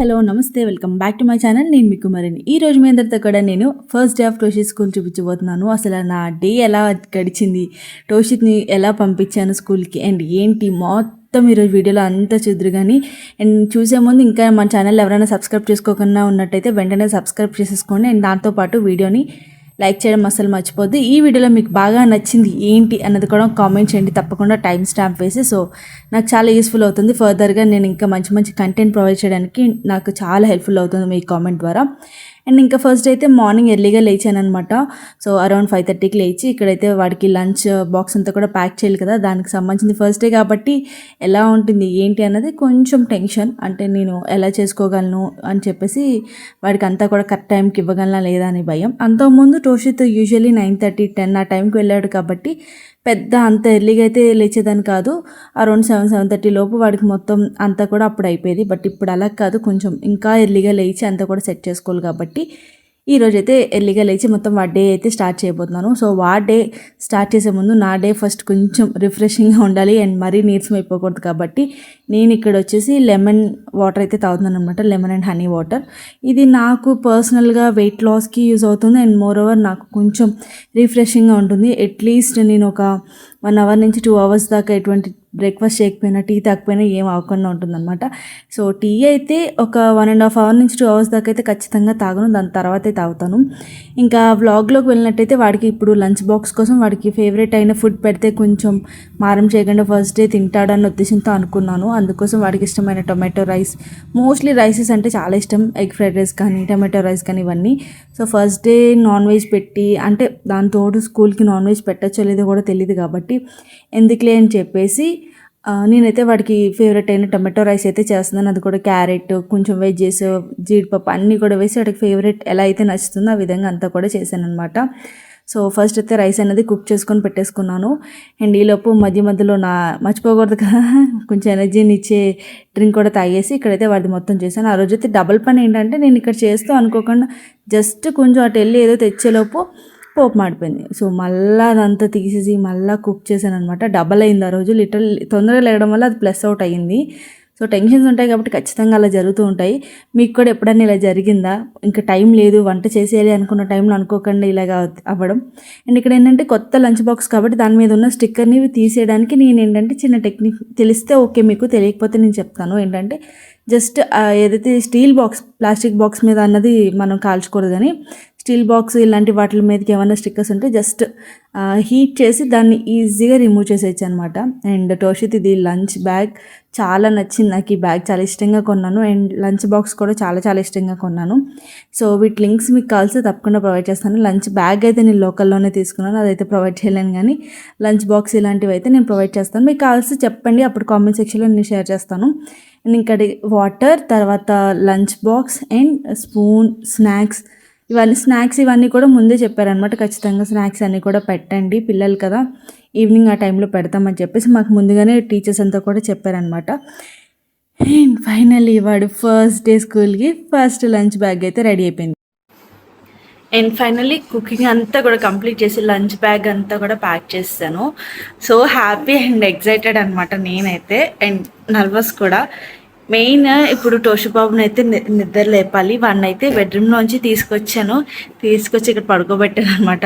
Hello నమస్తే welcome back to my channel. నేను మీకు మరిని ఈరోజు మీ అందరితో కూడా నేను ఫస్ట్ డే ఆఫ్ టోషిత్ స్కూల్ చూపించబోతున్నాను. అసలు నా డే ఎలా గడిచింది, టోషిత్ని ఎలా పంపించాను స్కూల్కి అండ్ ఏంటి మొత్తం ఈరోజు వీడియోలో అంతా చూద్దరు. కానీ అండ్ చూసే ముందు ఇంకా మన ఛానల్ ఎవరైనా సబ్స్క్రైబ్ చేసుకోకుండా ఉన్నట్టయితే వెంటనే సబ్స్క్రైబ్ చేసేసుకోండి. అండ్ దాంతోపాటు వీడియోని లైక్ చేయడం అసలు మర్చిపోద్దు. ఈ వీడియోలో మీకు బాగా నచ్చింది ఏంటి అన్నది కూడా కామెంట్ చేయండి, తప్పకుండా టైం స్టాంప్ వేసి. సో నాకు చాలా యూస్ఫుల్ అవుతుంది. ఫర్దర్గా నేను ఇంకా మంచి మంచి కంటెంట్ ప్రొవైడ్ చేయడానికి నాకు చాలా హెల్ప్ఫుల్ అవుతుంది మీ కామెంట్ ద్వారా. అండ్ ఇంకా ఫస్ట్ అయితే మార్నింగ్ ఎర్లీగా లేచాను అనమాట. సో అరౌండ్ 5:30కి లేచి ఇక్కడైతే వాడికి లంచ్ బాక్స్ అంతా కూడా ప్యాక్ చేయాలి కదా, దానికి సంబంధించింది ఫస్ట్ డే కాబట్టి ఎలా ఉంటుంది ఏంటి అన్నది కొంచెం టెన్షన్. అంటే నేను ఎలా చేసుకోగలను అని చెప్పేసి వాడికి అంతా కూడా కరెక్ట్ టైంకి ఇవ్వగలనా లేదా అని భయం. అంతకుముందు టోషిత్ యూజువల్లీ 9:30, 10 ఆ టైంకి వెళ్ళాడు కాబట్టి పెద్ద అంత ఎర్లీగా అయితే లేచేదాన్ని కాదు. అరౌండ్ 7:30 లోపు వాడికి మొత్తం అంతా కూడా అప్పుడు అయిపోయేది. బట్ ఇప్పుడు అలా కాదు, కొంచెం ఇంకా ఎర్లీగా లేచి అంతా కూడా సెట్ చేసుకోవాలి కాబట్టి ఈరోజైతే ఎర్లీగా లేచి మొత్తం వాడి డే అయితే స్టార్ట్ చేయబోతున్నాను. సో వాడి డే స్టార్ట్ చేసే ముందు నా డే ఫస్ట్ కొంచెం రిఫ్రెషింగ్గా ఉండాలి అండ్ మరీ నీరసం అయిపోకూడదు కాబట్టి నేను ఇక్కడ వచ్చేసి లెమన్ వాటర్ అయితే తాగుతున్నాను అనమాట. Lemon and honey water. ఇది నాకు పర్సనల్గా వెయిట్ లాస్కి యూజ్ అవుతుంది అండ్ మోర్ ఓవర్ నాకు కొంచెం రిఫ్రెషింగ్గా ఉంటుంది. అట్లీస్ట్ నేను ఒక 1 అవర్ నుంచి 2 అవర్స్ దాకా ఎటువంటి బ్రేక్ఫాస్ట్ చేయకపోయినా, టీ తాకపోయినా ఏం అవ్వకుండా ఉంటుందన్నమాట. సో టీ అయితే ఒక 1.5 అవర్ నుంచి 2 అవర్స్ దాకా అయితే ఖచ్చితంగా తాగను, దాని తర్వాతే తాగుతాను. ఇంకా వ్లాగ్లోకి వెళ్ళినట్టయితే వాడికి ఇప్పుడు లంచ్ బాక్స్ కోసం వాడికి ఫేవరెట్ అయిన ఫుడ్ పెడితే కొంచెం మారం చేయకుండా ఫస్ట్ డే తింటాడన్న ఉద్దేశంతో అనుకున్నాను. అందుకోసం వాడికి ఇష్టమైన టొమాటో రైస్, మోస్ట్లీ రైసెస్ అంటే చాలా ఇష్టం, ఎగ్ ఫ్రైడ్ రైస్ కానీ టొమాటో రైస్ కానీ ఇవన్నీ. So first day non veg పెట్టి, అంటే దాంతోడు స్కూల్కి నాన్ వెజ్ పెట్టచ్చో లేదో కూడా తెలియదు కాబట్టి ఎందుకులే అని చెప్పేసి నేనైతే వాడికి ఫేవరెట్ అయిన టొమాటో రైస్ అయితే చేస్తున్నాను. అది కూడా క్యారెట్, కొంచెం వెజ్జెస్, జీడిపప్పు అన్నీ కూడా వేసి వాడికి ఫేవరెట్ ఎలా అయితే నచ్చుతుందో ఆ విధంగా అంతా కూడా చేశాను అనమాట. సో ఫస్ట్ అయితే రైస్ అనేది కుక్ చేసుకొని పెట్టేసుకున్నాను. అండ్ ఈలోపు మధ్య మధ్యలో మర్చిపోకూడదు కదా, కొంచెం ఎనర్జీని ఇచ్చే డ్రింక్ కూడా తాగేసి ఇక్కడైతే వాడిది మొత్తం చేశాను. ఆ రోజైతే డబుల్ పని ఏంటంటే నేను ఇక్కడ చేస్తూ అనుకోకుండా జస్ట్ కొంచెం అటు వెళ్ళి ఏదో తెచ్చేలోపు పోపు మాడిపోయింది. సో మళ్ళీ అదంతా తీసేసి మళ్ళీ కుక్ చేశాను అనమాట. డబల్ అయింది ఆ రోజు. తొందరగా లేవడం వల్ల అది ప్లస్ అవుట్ అయ్యింది. సో టెన్షన్స్ ఉంటాయి కాబట్టి ఖచ్చితంగా అలా జరుగుతూ ఉంటాయి. మీకు కూడా ఎప్పుడన్నా ఇలా జరిగిందా? ఇంకా టైం లేదు, వంట చేసేయాలి అనుకున్న టైంలో అనుకోకుండా ఇలాగా అవ్వడం. అండ్ ఇక్కడ ఏంటంటే కొత్త లంచ్ బాక్స్ కాబట్టి దాని మీద ఉన్న స్టిక్కర్ని తీసేయడానికి నేను ఏంటంటే చిన్న టెక్నిక్ తెలిస్తే ఓకే, మీకు తెలియకపోతే నేను చెప్తాను. ఏంటంటే జస్ట్ ఏదైతే స్టీల్ బాక్స్, ప్లాస్టిక్ బాక్స్ మీద అన్నది మనం కాల్చకూడదు, కానీ స్టీల్ బాక్స్ ఇలాంటి వాటి మీదకి ఏమైనా స్టిక్కర్స్ ఉంటే జస్ట్ హీట్ చేసి దాన్ని ఈజీగా రిమూవ్ చేసేయచ్చు అనమాట. అండ్ టోషిత్ ఇది లంచ్ బ్యాగ్ చాలా నచ్చింది నాకు. ఈ బ్యాగ్ చాలా ఇష్టంగా కొన్నాను అండ్ లంచ్ బాక్స్ కూడా చాలా చాలా ఇష్టంగా కొన్నాను. సో వీటి లింక్స్ మీకు కావాల్సి తప్పకుండా ప్రొవైడ్ చేస్తాను. లంచ్ బ్యాగ్ అయితే నేను లోకల్లోనే తీసుకున్నాను, అదైతే ప్రొవైడ్ చేయలేను, కానీ లంచ్ బాక్స్ ఇలాంటివి అయితే నేను ప్రొవైడ్ చేస్తాను. మీకు కావాల్సి చెప్పండి, అప్పుడు కామెంట్ సెక్షన్లో నేను షేర్ చేస్తాను. అండ్ ఇంకా వాటర్, తర్వాత lunch box and spoon, snacks ఇవన్నీ కూడా ముందే చెప్పారనమాట. ఖచ్చితంగా స్నాక్స్ అన్నీ కూడా పెట్టండి, పిల్లలు కదా, ఈవినింగ్ ఆ టైంలో పెడతామని చెప్పేసి మాకు ముందుగానే టీచర్స్ అంతా కూడా చెప్పారనమాట. అండ్ ఫైనల్లీ వాడు ఫస్ట్ డే స్కూల్కి ఫస్ట్ లంచ్ బ్యాగ్ అయితే రెడీ అయిపోయింది. అండ్ ఫైనల్లీ కుకింగ్ అంతా కూడా కంప్లీట్ చేసి లంచ్ బ్యాగ్ అంతా కూడా ప్యాక్ చేస్తాను. సో హ్యాపీ అండ్ ఎగ్జైటెడ్ అనమాట నేనైతే, అండ్ నర్వస్ కూడా. మెయిన్ ఇప్పుడు టోషిబాబుని అయితే నిద్ర లేపాలి. వాడిని అయితే బెడ్రూమ్లోంచి తీసుకొచ్చి ఇక్కడ పడుకోబెట్టాను అనమాట.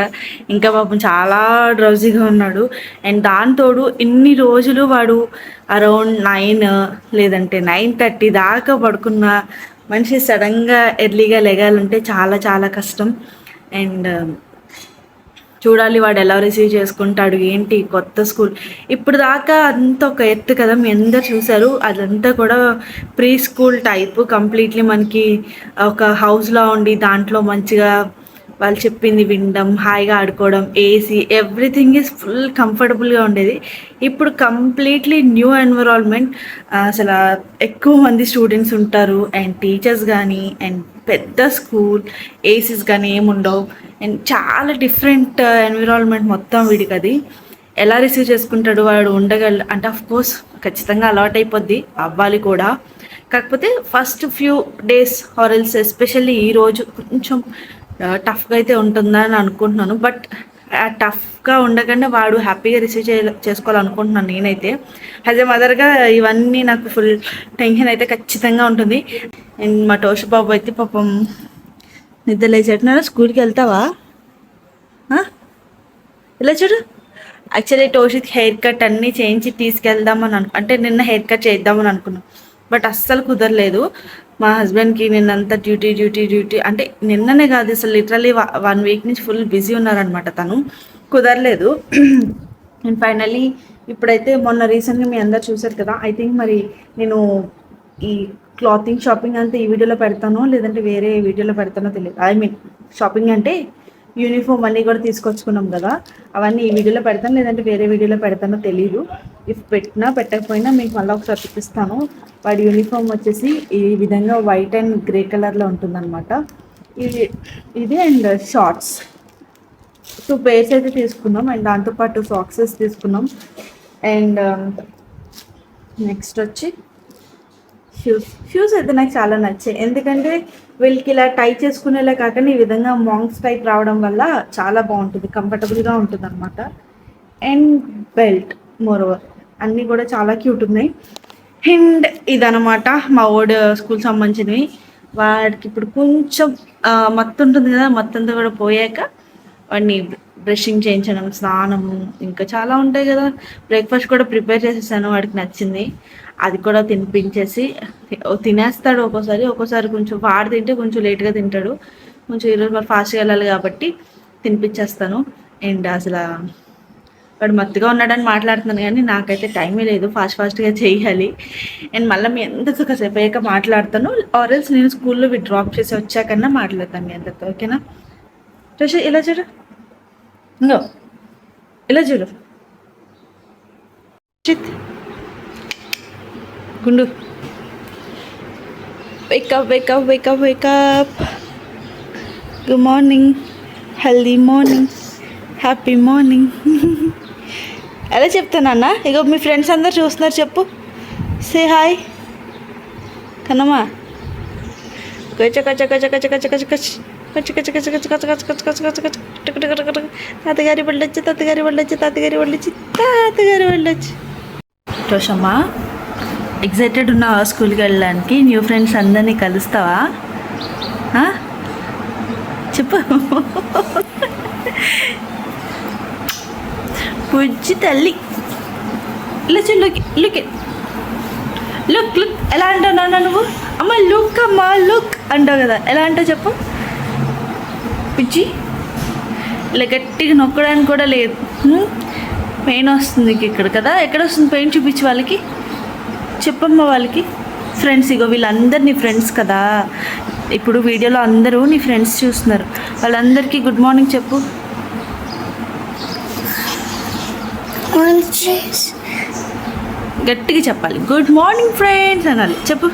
ఇంకా పాపం చాలా డ్రౌజీగా ఉన్నాడు. అండ్ దాంతోడు ఇన్ని రోజులు వాడు అరౌండ్ 9 లేదంటే 9:30 దాకా పడుకున్న మనిషి సడన్గా ఎర్లీగా లెగాలంటే చాలా చాలా కష్టం. అండ్ చూడాలి వాడు ఎలా రిసీవ్ చేసుకుంటాడు ఏంటి. కొత్త స్కూల్ ఇప్పుడు దాకా అంతా ఒక ఎత్తు కదా, మీ అందరు చూసారు. అదంతా కూడా ప్రీ స్కూల్ టైపు, కంప్లీట్లీ మనకి ఒక హౌస్లో ఉండి దాంట్లో మంచిగా వాళ్ళు చెప్పింది వినడం, హాయిగా ఆడుకోవడం, ఏసీ, ఎవ్రీథింగ్ ఈజ్ ఫుల్ కంఫర్టబుల్గా ఉండేది. ఇప్పుడు కంప్లీట్లీ న్యూ ఎన్విరాన్మెంట్. అసలు ఎక్కువ మంది స్టూడెంట్స్ ఉంటారు అండ్ టీచర్స్ కానీ, అండ్ పెద్ద స్కూల్, ఏసీస్ కానీ ఏముండవు. అండ్ చాలా డిఫరెంట్ ఎన్విరాన్మెంట్ మొత్తం వీడికి. అది ఎలా రిసీవ్ చేసుకుంటాడు, వాడు ఉండగల అంటే కోర్స్ ఖచ్చితంగా అలవాటు అయిపోద్ది, అవ్వాలి కూడా. కాకపోతే ఫస్ట్ ఫ్యూ డేస్ ఆర్ఎల్స్ ఎస్పెషల్లీ ఈరోజు కొంచెం టఫ్గా అయితే ఉంటుందని అనుకుంటున్నాను. బట్ టఫ్గా ఉండకుండా వాడు హ్యాపీగా రిసీవ్ చేసుకోవాలనుకుంటున్నాను నేనైతే. యాజ్ ఎ మదర్గా ఇవన్నీ నాకు ఫుల్ టెన్షన్ అయితే ఖచ్చితంగా ఉంటుంది. అండ్ మా టోషి బాబు అయితే పాపం నిద్ర లేచేట్టున్నారా. స్కూల్కి వెళ్తావా? ఇలా చూడు. యాక్చువల్లీ టోషిత్ హెయిర్ కట్ అన్నీ చేయించి తీసుకెళ్దామని అంటే నిన్న హెయిర్ కట్ చేద్దామని అనుకున్నాం, బట్ అస్సలు కుదరలేదు. మా హస్బెండ్కి నిన్నంతా డ్యూటీ అంటే నిన్ననే కాదు, అసలు లిటరల్లీ 1 వీక్ నుంచి ఫుల్ బిజీ ఉన్నారనమాట. తను కుదరలేదు. అండ్ ఫైనల్లీ ఇప్పుడైతే మొన్న రీసెంట్గా మీ అందరు చూసారు కదా, ఐ థింక్ మరి నేను ఈ క్లాతింగ్ షాపింగ్ అంతా ఈ వీడియోలో పెడతానో లేదంటే వేరే వీడియోలో పెడతానో తెలియదు. ఐ మీన్ షాపింగ్ అంటే యూనిఫామ్ అన్నీ కూడా తీసుకొచ్చుకున్నాం కదా, అవన్నీ ఈ వీడియోలో పెడతాను లేదంటే వేరే వీడియోలో పెడతానో తెలియదు. ఇఫ్ పెట్టినా పెట్టకపోయినా మీకు మళ్ళీ ఒకసారి చూపిస్తాను. వాడి యూనిఫామ్ వచ్చేసి ఈ విధంగా వైట్ అండ్ గ్రే కలర్లో ఉంటుందన్నమాట. ఇది అండ్ షార్ట్స్ 2 pairs అయితే తీసుకున్నాం. అండ్ దాంతోపాటు సాక్సెస్ తీసుకున్నాం. అండ్ నెక్స్ట్ వచ్చి షూస్ అయితే నాకు చాలా నచ్చాయి, ఎందుకంటే వీళ్ళకి ఇలా టై చేసుకునేలా కాకుండా ఈ విధంగా మాంగ్స్ టైప్ రావడం వల్ల చాలా బాగుంటుంది, కంఫర్టబుల్గా ఉంటుంది అనమాట. అండ్ బెల్ట్ మోరోవర్ అన్నీ కూడా చాలా క్యూట్ ఉన్నాయి. అండ్ ఇదనమాట మా ఓల్డ్ స్కూల్ సంబంధించినవి. వాడికి ఇప్పుడు కొంచెం మత్తు ఉంటుంది కదా, మత్తంతా కూడా పోయాక వాడిని బ్రషింగ్ చేయించడం, స్నానము, ఇంకా చాలా ఉంటాయి కదా. బ్రేక్ఫాస్ట్ కూడా ప్రిపేర్ చేసేసాను, వాడికి నచ్చింది. అది కూడా తినిపించేసి తినేస్తాడు ఒక్కోసారి కొంచెం వాడు తింటే కొంచెం లేట్గా తింటాడు. కొంచెం ఈరోజు మరి ఫాస్ట్గా వెళ్ళాలి కాబట్టి తినిపించేస్తాను. అండ్ అసలు వాడు మత్తుగా ఉన్నాడని మాట్లాడుతున్నాను కానీ నాకైతే టైమే లేదు, ఫాస్ట్గా చేయాలి. అండ్ మళ్ళీ మీ అందరితో కాసేపు అయ్యాక మాట్లాడతాను, ఆర్ఎల్స్ నేను స్కూల్లో డ్రాప్ చేసి వచ్చాకన్నా మాట్లాడతాను మీ అందరితో, ఓకేనా? చూసి ఇలా చూడు, ఇంకో ఇలా చూడు గుండు. Wake up. Good morning, healthy morning, happy morning. ఎలా చెప్తానన్నా? ఇగో మీ ఫ్రెండ్స్ అందరు చూస్తున్నారు, చెప్పు. సే హాయ్ కన్నమ్మా. తాతగారి వెళ్ళొచ్చు. రోషమ్మా, ఎగ్జైటెడ్ ఉన్నావా స్కూల్కి వెళ్ళడానికి? న్యూ ఫ్రెండ్స్ అందరినీ కలుస్తావా? చెప్పు. బుజ్జి తల్లి, ఇలా లుక్ ఎలా అంటావు నువ్వు? అమ్మ లుక్ అంటావు కదా, ఎలా అంటావు చెప్పు. బుజ్జి ఇలా గట్టిగా నొక్కడానికి కూడా లేదు, పెయిన్ వస్తుంది ఇక్కడ కదా. ఎక్కడ వస్తుంది పెయిన్? చూపించి వాళ్ళకి చెప్పమ్మా. వాళ్ళకి ఫ్రెండ్స్, ఇగో వీళ్ళందరు నీ ఫ్రెండ్స్ కదా, ఇప్పుడు వీడియోలో అందరూ నీ ఫ్రెండ్స్ చూస్తున్నారు, వాళ్ళందరికీ గుడ్ మార్నింగ్ చెప్పు. గట్టిగా చెప్పాలి, గుడ్ మార్నింగ్ ఫ్రెండ్స్ అనాలి, చెప్పు.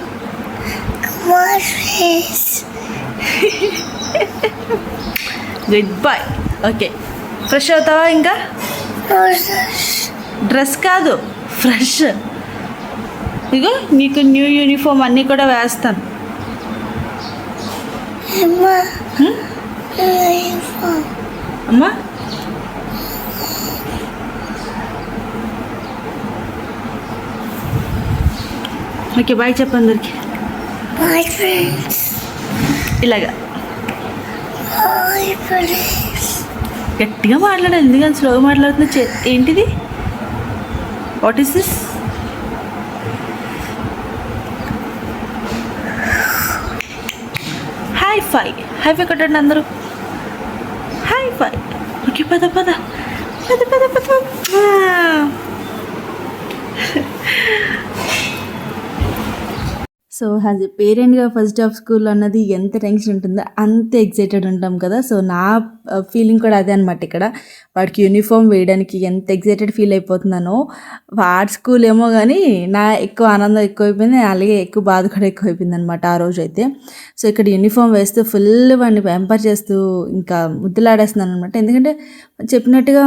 Good bye. ఓకే, ఫ్రెష్ అవుతావా? ఇంకా డ్రెస్ కాదు, ఫ్రెష్. ఇగో నీకు న్యూ యూనిఫామ్ అన్నీ కూడా వేస్తాను. అమ్మా ఓకే, బాయ్ చెప్పు అందరికి. Bye friends. ఇలాగా గట్టిగా మాట్లాడాలి, ఎందుకని స్లోగా మాట్లాడుతున్నా? ఏంటిది? What is this? High five కొట్టండి అందరూ, హై ఫై. ఓకే, పద. సో యాజ్ ఎ పేరెంట్గా ఫస్ట్ డే ఆఫ్ స్కూల్ అన్నది ఎంత టెన్షన్ ఉంటుందో అంత ఎగ్జైటెడ్ ఉంటాం కదా. సో నా ఫీలింగ్ కూడా అదే అనమాట. ఇక్కడ వాడికి యూనిఫామ్ వేయడానికి ఎంత ఎగ్జైటెడ్ ఫీల్ అయిపోతున్నానో, వాడి స్కూల్ ఏమో కానీ నా ఎక్కువ ఆనందం ఎక్కువైపోయింది, అలాగే ఎక్కువ బాధ కూడా ఎక్కువైపోయింది అనమాట ఆ రోజు అయితే. సో ఇక్కడ యూనిఫామ్ వేస్తూ ఫుల్ వాడిని ప్యాంపర్ చేస్తూ ఇంకా ముద్దులాడేస్తున్నాను అనమాట. ఎందుకంటే చెప్పినట్టుగా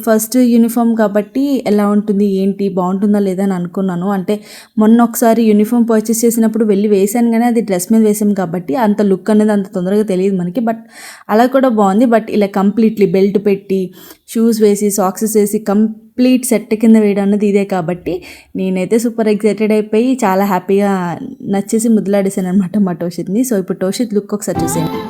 ఫస్ట్ యూనిఫామ్ కాబట్టి ఎలా ఉంటుంది ఏంటి బాగుంటుందా లేదా అని అనుకున్నాను. అంటే మొన్న ఒకసారి యూనిఫామ్ పర్చేస్ చేసిన వచ్చినప్పుడు వెళ్ళి వేసాను, కానీ అది డ్రెస్ మీద వేసాం కాబట్టి అంత లుక్ అనేది అంత తొందరగా తెలియదు మనకి. బట్ అలా కూడా బాగుంది. బట్ ఇలా కంప్లీట్లీ బెల్ట్ పెట్టి షూస్ వేసి సాక్సెస్ వేసి కంప్లీట్ సెట్ కింద వేయడం అన్నది ఇదే కాబట్టి నేనైతే సూపర్ ఎక్సైటెడ్ అయిపోయి చాలా హ్యాపీగా నచ్చేసి ముద్దులాడేసాను అనమాట మా టోషిత్ని. సో ఇప్పుడు టోషిత్ లుక్ ఒకసారి చూసేయండి.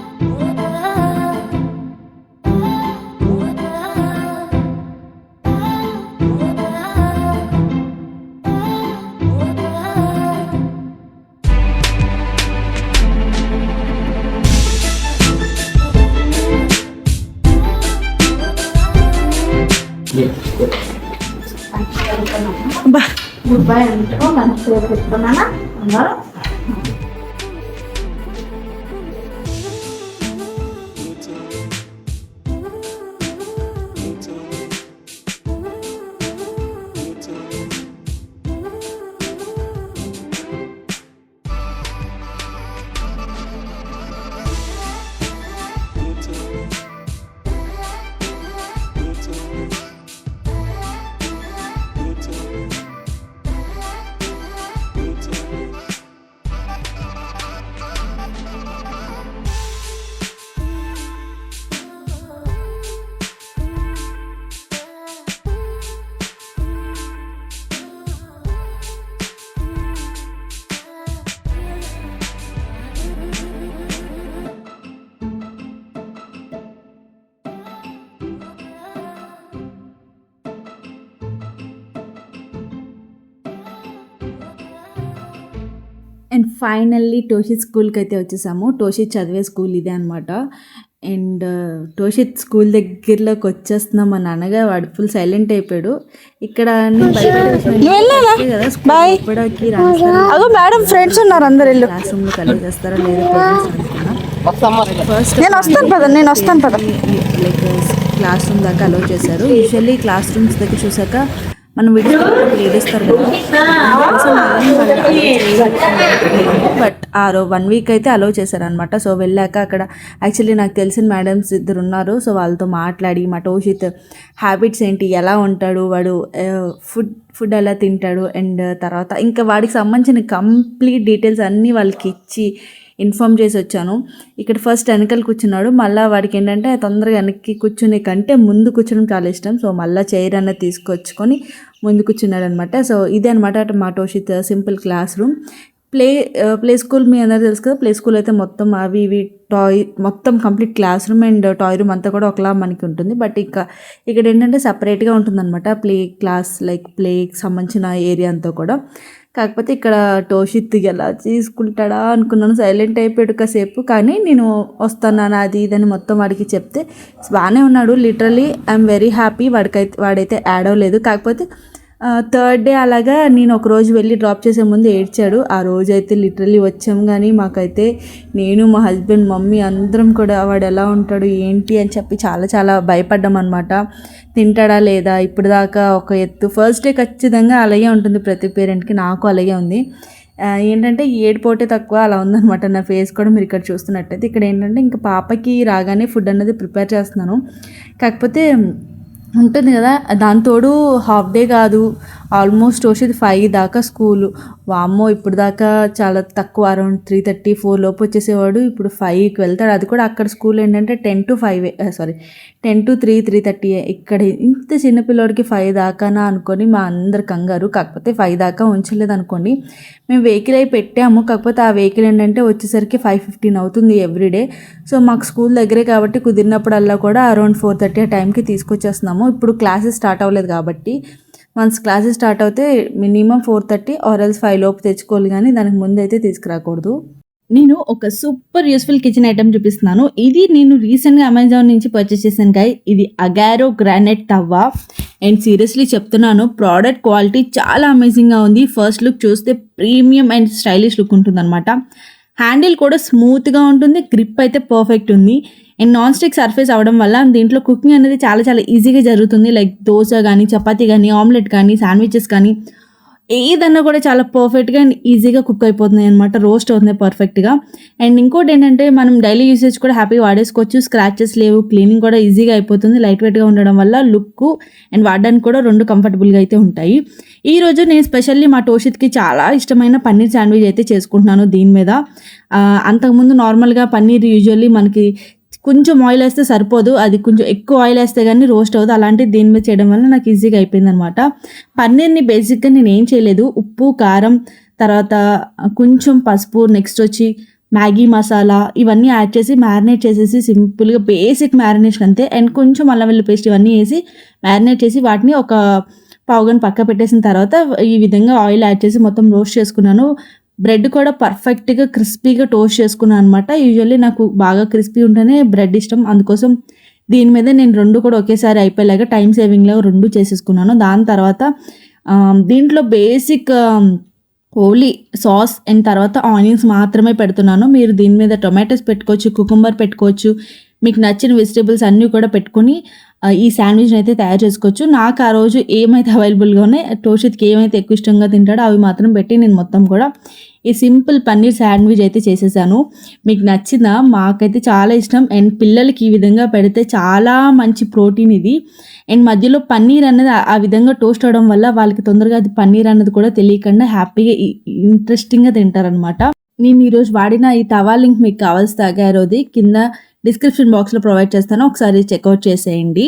గుడ్ బై అంటూ మంచిగా పెట్టుకున్నానా అన్నారు. అండ్ ఫైనల్లీ టోషిత్ స్కూల్కి అయితే వచ్చేసాము. టోషిత్ చదివే స్కూల్ ఇదే అనమాట. అండ్ టోషిత్ స్కూల్ దగ్గరలోకి వచ్చేస్తున్నాం. మా నాన్నగా వాడు ఫుల్ సైలెంట్ అయిపోయాడు. ఇక్కడ మేడం ఫ్రెండ్స్ ఉన్నారు అందరు క్లాస్ రూమ్లో కలిగి చేస్తారా లేదా ఫస్ట్ నేను వస్తాను పద లైక్ క్లాస్ రూమ్ దాకా అలౌ చేశారు. యూజువల్లీ క్లాస్ రూమ్స్ దగ్గర చూసాక మనం వీడియో ఏడుస్తారు కదా, బట్ ఆ 1 వీక్ అయితే అలౌ చేశారనమాట. సో వెళ్ళాక అక్కడ యాక్చువల్లీ నాకు తెలిసిన మేడమ్స్ 2 ఉన్నారు. సో వాళ్ళతో మాట్లాడి మా టోషిత్ హ్యాబిట్స్ ఏంటి, ఎలా ఉంటాడు, వాడు ఫుడ్ ఎలా తింటాడు, అండ్ తర్వాత ఇంకా వాడికి సంబంధించిన కంప్లీట్ డీటెయిల్స్ అన్నీ వాళ్ళకి ఇచ్చి ఇన్ఫామ్ చేసి వచ్చాను. ఇక్కడ ఫస్ట్ వెనకాల కూర్చున్నాడు. మళ్ళీ వాడికి ఏంటంటే తొందరగా వెనక్కి కూర్చునే కంటే ముందు కూర్చోడం చాలా ఇష్టం. సో మళ్ళీ చైర్ అన్నది తీసుకొచ్చుకొని ముందు కూర్చున్నాడు అనమాట. సో ఇదే అనమాట మా Toshith simple classroom. Play school మీ అందరూ తెలుసు కదా, ప్లే స్కూల్ అయితే మొత్తం అవి ఇవి మొత్తం complete class room and toy room అంతా కూడా ఒకలా మనకి ఉంటుంది. బట్ ఇక్కడ ఏంటంటే సపరేట్గా ఉంటుందన్నమాట ప్లే క్లాస్, లైక్ ప్లేకి సంబంధించిన ఏరియా అంతా కూడా. కాకపోతే ఇక్కడ టోషిత్ ఎలా తీసుకుంటాడా అనుకున్నాను, సైలెంట్ అయిపోయాడు కాసేపు. కానీ నేను వస్తున్నాను అది ఇదని మొత్తం వాడికి చెప్తే బాగానే ఉన్నాడు. Literally I'm very happy. వాడైతే యాడ్ అవ్వలేదు. కాకపోతే 3rd డే అలాగా నేను ఒకరోజు వెళ్ళి డ్రాప్ చేసే ముందు ఏడ్చాడు. ఆ రోజు అయితే లిటరలీ వచ్చాము, కానీ మాకైతే నేను మా హస్బెండ్ మమ్మీ అందరం కూడా వాడు ఎలా ఉంటాడు ఏంటి అని చెప్పి చాలా చాలా భయపడ్డాం అనమాట. తింటాడా లేదా, ఇప్పుడు దాకా ఒక ఎత్తు. ఫస్ట్ డే ఖచ్చితంగా అలాగే ఉంటుంది ప్రతి పేరెంట్కి, నాకు అలాగే ఉంది. ఏంటంటే ఏడుపోటే తక్కువ అలా ఉందనమాట నా ఫేస్ కూడా. మీరు ఇక్కడ చూస్తున్నట్టయితే ఇక్కడ ఏంటంటే ఇంకా పాపకి రాగానే ఫుడ్ అనేది ప్రిపేర్ చేస్తున్నాను. కాకపోతే ఉంటుంది కదా, దాంతోడు హాఫ్ డే కాదు, ఆల్మోస్ట్ వచ్చేది 5 దాకా స్కూలు. వామ్మో ఇప్పుడు దాకా చాలా తక్కువ, అరౌండ్ 3:30, 4 లోపు వచ్చేసేవాడు. ఇప్పుడు 5కి వెళ్తాడు. అది కూడా అక్కడ స్కూల్ ఏంటంటే 10 to 5 10 to 3, 3:30. ఇక్కడ ఇంత చిన్నపిల్లోడికి 5 దాకానా అనుకొని మా అందరు కంగారు. కాకపోతే 5 దాకా ఉంచలేదు అనుకోండి. మేము వెహికల్ అయి పెట్టాము. కాకపోతే ఆ వెహికల్ ఏంటంటే వచ్చేసరికి 5:15 అవుతుంది ఎవ్రీడే. సో మాకు స్కూల్ దగ్గరే కాబట్టి కుదిరినప్పుడల్లా కూడా అరౌండ్ 4:30 ఆ టైంకి తీసుకొచ్చేస్తున్నాము. ఇప్పుడు క్లాసెస్ స్టార్ట్ అవ్వలేదు కాబట్టి వన్స్ క్లాసెస్ స్టార్ట్ అవుతే మినిమం 4:30 ఆర్ ఎల్స్ 5 లోపు తెచ్చుకోవాలి, కానీ దానికి ముందు అయితే తీసుకురాకూడదు. నేను ఒక సూపర్ యూస్ఫుల్ కిచెన్ ఐటమ్ చూపిస్తున్నాను. ఇది నేను రీసెంట్గా అమెజాన్ నుంచి పర్చేస్ చేశాను గాయ్. ఇది అగారో గ్రానైట్ తవ్వ. అండ్ సీరియస్లీ చెప్తున్నాను, ప్రోడక్ట్ క్వాలిటీ చాలా అమేజింగ్గా ఉంది. ఫస్ట్ లుక్ చూస్తే ప్రీమియం అండ్ స్టైలిష్ లుక్ ఉంటుంది అనమాట. హ్యాండిల్ కూడా స్మూత్గా ఉంటుంది, గ్రిప్ అయితే పర్ఫెక్ట్ ఉంది. అండ్ నాన్ స్టిక్ సర్ఫేస్ అవ్వడం వల్ల దీంట్లో కుకింగ్ అనేది చాలా చాలా ఈజీగా జరుగుతుంది. లైక్ దోశ కానీ, చపాతీ కానీ, ఆమ్లెట్ కానీ, శాండ్విచెస్ కానీ ఏదన్నా కూడా చాలా పర్ఫెక్ట్‌గా అండ్ ఈజీగా కుక్ అయిపోతున్నాయి అనమాట. రోస్ట్ అవుతున్నాయి పర్ఫెక్ట్‌గా. అండ్ ఇంకోటి ఏంటంటే మనం డైలీ యూసేజ్ కూడా హ్యాపీగా వాడేసుకోవచ్చు. స్క్రాచెస్ లేవు. క్లీనింగ్ కూడా ఈజీగా అయిపోతుంది. లైట్ వెయిట్‌గా ఉండడం వల్ల లుక్కు అండ్ వాడడానికి కూడా 2 కంఫర్టబుల్‌గా అయితే ఉంటాయి. ఈరోజు నేను స్పెషల్లీ మా టోషిత్‌కి చాలా ఇష్టమైన పన్నీర్ శాండ్విచ్ అయితే చేసుకుంటున్నాను దీని మీద. అంతకుముందు నార్మల్‌గా పన్నీర్ యూజువల్లీ మనకి కొంచెం ఆయిల్ ఏస్తే సరిపోదు. అది కొంచెం ఎక్కువ ఆయిల్ ఏస్తే గానీ రోస్ట్ అవ్వదు. అలాంటిది దీని మీద చేయడం వల్ల నాకు ఈజీగా అయిపోయిందనమాట. పన్నీర్‌ని బేసిక్‌గా నేనేం చేయలేదు. ఉప్పు, కారం, తర్వాత కొంచెం పసుపు, నెక్స్ట్ వచ్చి మ్యాగీ మసాలా ఇవన్నీ యాడ్ చేసి మ్యారినేట్ చేసేసి సింపుల్‌గా బేసిక్ మ్యారినేషన్ అంతే. అండ్ కొంచెం అల్లం వెల్లుల్లి పేస్ట్ ఇవన్నీ ఏసి మ్యారినేట్ చేసి వాటిని ఒక పావుగంట పక్క పెట్టేసిన తర్వాత ఈ విధంగా ఆయిల్ యాడ్ చేసి మొత్తం రోస్ట్ చేసుకున్నాను. బ్రెడ్ కూడా పర్ఫెక్ట్‌గా క్రిస్పీగా టోస్ట్ చేసుకున్నాను అనమాట. యూజువల్లీ నాకు బాగా క్రిస్పీ ఉంటేనే బ్రెడ్ ఇష్టం. అందుకోసం దీని మీద నేను 2 కూడా ఒకేసారి అయిపోయేలాగా టైమ్ సేవింగ్‌లో 2 చేసేసుకున్నాను. దాని తర్వాత దీంట్లో బేసిక్ ఓన్లీ సాస్ అండ్ తర్వాత ఆనియన్స్ మాత్రమే పెడుతున్నాను. మీరు దీని మీద టొమాటోస్ పెట్టుకోవచ్చు, కుకుంబర్ పెట్టుకోవచ్చు. మీకు నచ్చిన వెజిటబుల్స్ అన్నీ కూడా పెట్టుకొని ఈ శాండ్విచ్‌ని అయితే తయారు చేసుకోవచ్చు. నాకు ఆ రోజు ఏమైతే అవైలబుల్‌గా ఉన్నాయో టోషిత్‌కి ఏమైతే ఎక్కువ ఇష్టంగా తింటాడో అవి మాత్రం పెట్టి నేను మొత్తం కూడా ఈ సింపుల్ పన్నీర్ శాండ్విచ్ అయితే చేసేసాను. మీకు నచ్చిందా? మాకైతే చాలా ఇష్టం. అండ్ పిల్లలకి ఈ విధంగా పెడితే చాలా మంచి ప్రోటీన్ ఇది. అండ్ మధ్యలో పన్నీర్ అన్నది ఆ విధంగా టోస్ట్ అవ్వడం వల్ల వాళ్ళకి తొందరగా అది పన్నీర్ అన్నది కూడా తెలియకుండా హ్యాపీగా ఇంట్రెస్టింగ్‌గా తింటారనమాట. నేను ఈరోజు వాడిన ఈ తవా లింక్ మీకు కావాల్సి తాగారోది కింద డిస్క్రిప్షన్ బాక్స్‌లో ప్రొవైడ్ చేస్తాను. ఒకసారి చెక్‌ఔట్ చేసేయండి.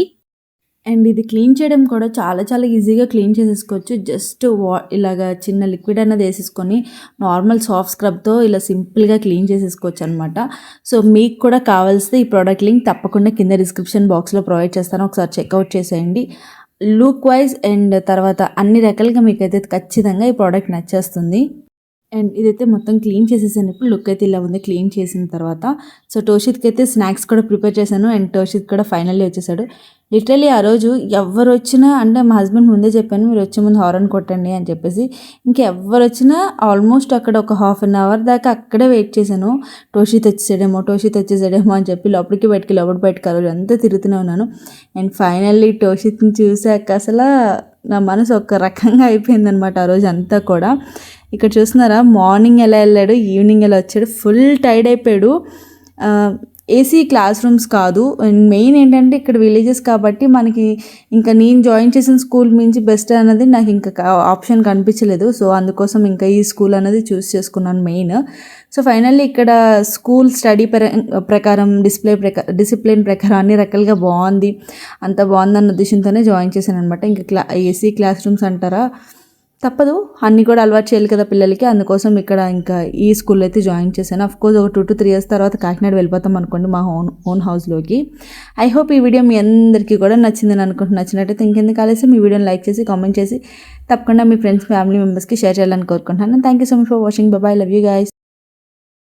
అండ్ ఇది క్లీన్ చేయడం కూడా చాలా చాలా ఈజీగా క్లీన్ చేసేసుకోవచ్చు. జస్ట్ ఇలాగా చిన్న లిక్విడ్ అన్నది వేసేసుకొని నార్మల్ సాఫ్ట్ స్క్రబ్‌తో ఇలా సింపుల్‌గా క్లీన్ చేసేసుకోవచ్చు అనమాట. సో మీకు కూడా కావాల్సితే ఈ ప్రోడక్ట్ లింక్ తప్పకుండా కింద డిస్క్రిప్షన్ బాక్స్‌లో ప్రొవైడ్ చేస్తాను. ఒకసారి చెక్‌ఔట్ చేసేయండి. లుక్ వైజ్ అండ్ తర్వాత అన్ని రకాలుగా మీకైతే ఖచ్చితంగా ఈ ప్రోడక్ట్ నచ్చేస్తుంది. అండ్ ఇదైతే మొత్తం క్లీన్ చేసేసాను. ఇప్పుడు లుక్ అయితే ఇలా ఉంది క్లీన్ చేసిన తర్వాత. సో టోషిత్‌కి అయితే స్నాక్స్ కూడా ప్రిపేర్ చేశాను. అండ్ టోషిత్ కూడా ఫైనల్లీ వచ్చేసాడు. లిటరల్లీ ఆ రోజు ఎవ్వరొచ్చినా అంటే మా హస్బెండ్ ముందే చెప్పాను, మీరు వచ్చే ముందు హారన్ కొట్టండి అని చెప్పేసి. ఇంకెవ్వరొచ్చినా ఆల్మోస్ట్ అక్కడ ఒక హాఫ్ అన్ అవర్ దాకా అక్కడే వెయిట్ చేశాను. టోషిత్ వచ్చేసాడేమో అని చెప్పి లోపలికి బయటకి ఆ రోజు అంతా తిరుగుతూనే ఉన్నాను. అండ్ ఫైనల్లీ టోషిత్‌ని చూసాక అసలు నా మనసు ఒక రకంగా అయిపోయిందనమాట ఆ రోజు అంతా కూడా. ఇక్కడ చూస్తున్నారా మార్నింగ్ ఎలా వెళ్ళాడు, ఈవినింగ్ ఎలా వచ్చాడు, ఫుల్ టైర్డ్ అయిపోయాడు. ఏసీ క్లాస్ రూమ్స్ కాదు. అండ్ మెయిన్ ఏంటంటే ఇక్కడ విలేజెస్ కాబట్టి మనకి ఇంకా నేను జాయిన్ చేసిన స్కూల్ మించి బెస్ట్ అనేది నాకు ఇంకా ఆప్షన్ కనిపించలేదు. సో అందుకోసం ఇంకా ఈ స్కూల్ అనేది చూస్ చేసుకున్నాను మెయిన్. సో ఫైనల్లీ ఇక్కడ స్కూల్ స్టడీ ప్రకారం డిసిప్లిన్ ప్రకారం అన్ని రకాలుగా బాగుంది. అంత బాగుందన్న ఉద్దేశంతోనే జాయిన్ చేశాను అనమాట. ఇంకా ఏసీ క్లాస్ రూమ్స్ అంటారా, తప్పదు, అన్నీ కూడా అలవాటు చేయాలి కదా పిల్లలకి. అందుకోసం ఇక్కడ ఇంకా ఈ స్కూల్లో అయితే జాయిన్ చేశాను. అఫ్కోర్స్ ఒక 2 to 3 years తర్వాత కాకినాడ వెళ్ళిపోతాం అనుకోండి మా ఓన్ హౌస్లోకి. ఐ హోప్ ఈ వీడియో మీ అందరికీ కూడా నచ్చిందని అనుకుంటున్నాను. నచ్చినట్టయితే ఇంకెందుకు ఆలస్యం మీ వీడియోని లైక్ చేసి కామెంట్ చేసి తప్పకుండా మీ ఫ్రెండ్స్ ఫ్యామిలీ మెంబర్స్కి షేర్ చేయాలని కోరుకుంటున్నాను. Thank you so much for watching. Bye, love you guys.